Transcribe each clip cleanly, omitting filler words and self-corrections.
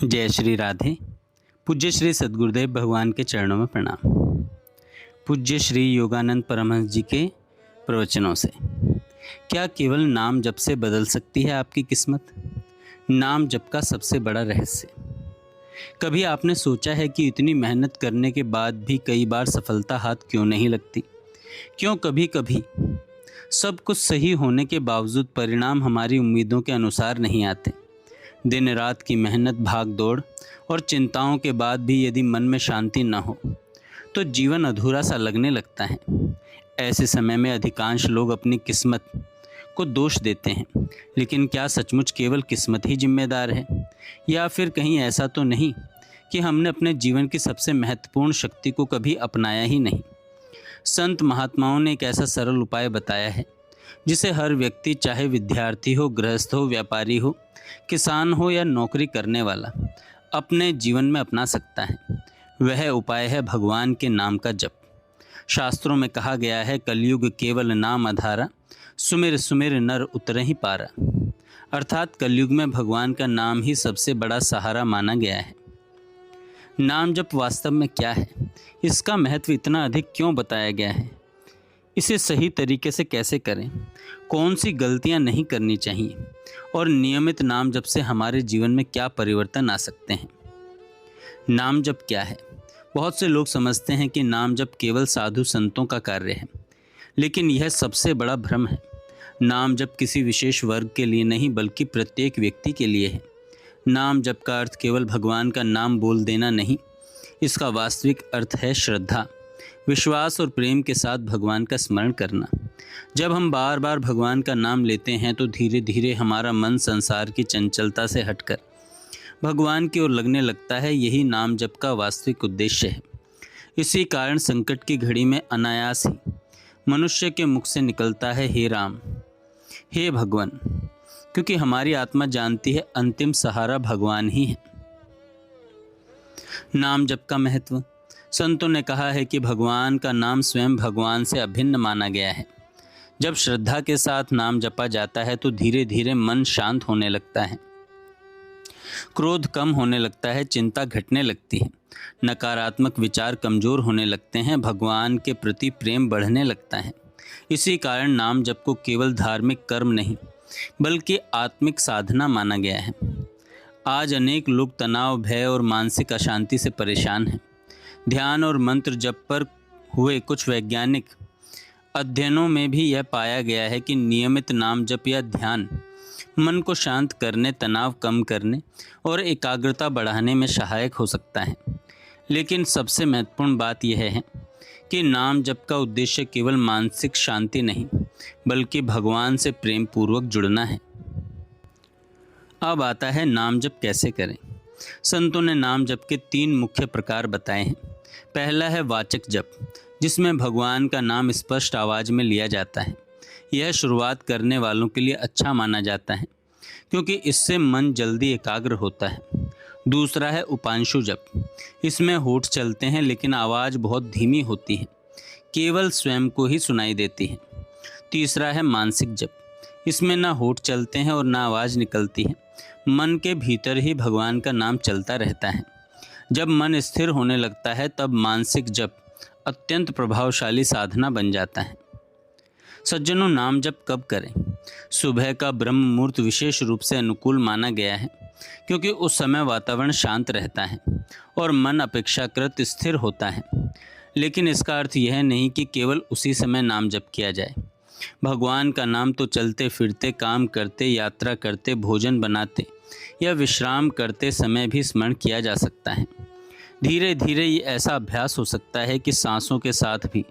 जय श्री राधे। पूज्य श्री सद्गुरुदेव भगवान के चरणों में प्रणाम। पूज्य श्री योगानंद परमहंस जी के प्रवचनों से क्या केवल नाम जप से बदल सकती है आपकी किस्मत? नाम जप का सबसे बड़ा रहस्य। कभी आपने सोचा है कि इतनी मेहनत करने के बाद भी कई बार सफलता हाथ क्यों नहीं लगती? क्यों कभी कभी सब कुछ सही होने के बावजूद परिणाम हमारी उम्मीदों के अनुसार नहीं आते? दिन रात की मेहनत, भाग दौड़ और चिंताओं के बाद भी यदि मन में शांति न हो तो जीवन अधूरा सा लगने लगता है। ऐसे समय में अधिकांश लोग अपनी किस्मत को दोष देते हैं, लेकिन क्या सचमुच केवल किस्मत ही जिम्मेदार है? या फिर कहीं ऐसा तो नहीं कि हमने अपने जीवन की सबसे महत्वपूर्ण शक्ति को कभी अपनाया ही नहीं? संत महात्माओं ने एक ऐसा सरल उपाय बताया है जिसे हर व्यक्ति, चाहे विद्यार्थी हो, गृहस्थ हो, व्यापारी हो, किसान हो या नौकरी करने वाला, अपने जीवन में अपना सकता है। वह उपाय है भगवान के नाम का जप। शास्त्रों में कहा गया है, कलयुग केवल नाम आधारा, सुमिर सुमिर नर उतरे ही पारा। अर्थात कलयुग में भगवान का नाम ही सबसे बड़ा सहारा माना गया है। नाम जप वास्तव में क्या है? इसका महत्व इतना अधिक क्यों बताया गया है? इसे सही तरीके से कैसे करें? कौन सी गलतियां नहीं करनी चाहिए? और नियमित नाम जप से हमारे जीवन में क्या परिवर्तन आ सकते हैं? नाम जप क्या है? बहुत से लोग समझते हैं कि नाम जप केवल साधु संतों का कार्य है, लेकिन यह सबसे बड़ा भ्रम है। नाम जप किसी विशेष वर्ग के लिए नहीं, बल्कि प्रत्येक व्यक्ति के लिए है। नाम जप का अर्थ केवल भगवान का नाम बोल देना नहीं, इसका वास्तविक अर्थ है श्रद्धा, विश्वास और प्रेम के साथ भगवान का स्मरण करना। जब हम बार बार भगवान का नाम लेते हैं तो धीरे धीरे हमारा मन संसार की चंचलता से हटकर भगवान की ओर लगने लगता है। यही नाम जप का वास्तविक उद्देश्य है। इसी कारण संकट की घड़ी में अनायास ही मनुष्य के मुख से निकलता है, हे राम, हे भगवान, क्योंकि हमारी आत्मा जानती है अंतिम सहारा भगवान ही है। नाम जप का महत्व। संतों ने कहा है कि भगवान का नाम स्वयं भगवान से अभिन्न माना गया है। जब श्रद्धा के साथ नाम जपा जाता है तो धीरे धीरे मन शांत होने लगता है, क्रोध कम होने लगता है, चिंता घटने लगती है, नकारात्मक विचार कमजोर होने लगते हैं, भगवान के प्रति प्रेम बढ़ने लगता है। इसी कारण नाम जप को केवल धार्मिक कर्म नहीं, बल्कि आत्मिक साधना माना गया है। आज अनेक लोग तनाव, भय और मानसिक अशांति से परेशान हैं। ध्यान और मंत्र जप पर हुए कुछ वैज्ञानिक अध्ययनों में भी यह पाया गया है कि नियमित नाम जप या ध्यान मन को शांत करने, तनाव कम करने और एकाग्रता बढ़ाने में सहायक हो सकता है। लेकिन सबसे महत्वपूर्ण बात यह है कि नाम जप का उद्देश्य केवल मानसिक शांति नहीं, बल्कि भगवान से प्रेम पूर्वक जुड़ना है। अब आता है नाम जप कैसे करें। संतों ने नाम जप के 3 मुख्य प्रकार बताए हैं। पहला है वाचक जप, जिसमें भगवान का नाम स्पष्ट आवाज में लिया जाता है। यह शुरुआत करने वालों के लिए अच्छा माना जाता है, क्योंकि इससे मन जल्दी एकाग्र होता है। दूसरा है उपांशु जप। इसमें होठ चलते हैं, लेकिन आवाज़ बहुत धीमी होती है, केवल स्वयं को ही सुनाई देती है। तीसरा है मानसिक जप। इसमें ना होठ चलते हैं और ना आवाज़ निकलती है, मन के भीतर ही भगवान का नाम चलता रहता है। जब मन स्थिर होने लगता है तब मानसिक जप अत्यंत प्रभावशाली साधना बन जाता है। सज्जनों, नाम जप कब करें? सुबह का ब्रह्म मुहूर्त विशेष रूप से अनुकूल माना गया है, क्योंकि उस समय वातावरण शांत रहता है और मन अपेक्षाकृत स्थिर होता है। लेकिन इसका अर्थ यह नहीं कि केवल उसी समय नाम जप किया जाए। भगवान का नाम तो चलते फिरते, काम करते, यात्रा करते, भोजन बनाते या विश्राम करते समय भी स्मरण किया जा सकता है। धीरे धीरे ये ऐसा अभ्यास हो सकता है कि सांसों के साथ भी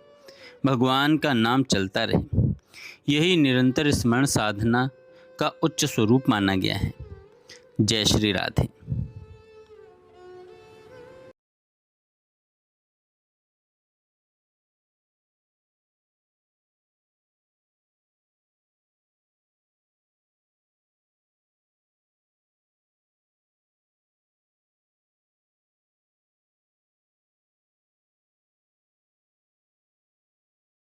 भगवान का नाम चलता रहे। यही निरंतर स्मरण साधना का उच्च स्वरूप माना गया है। जय श्री राधे।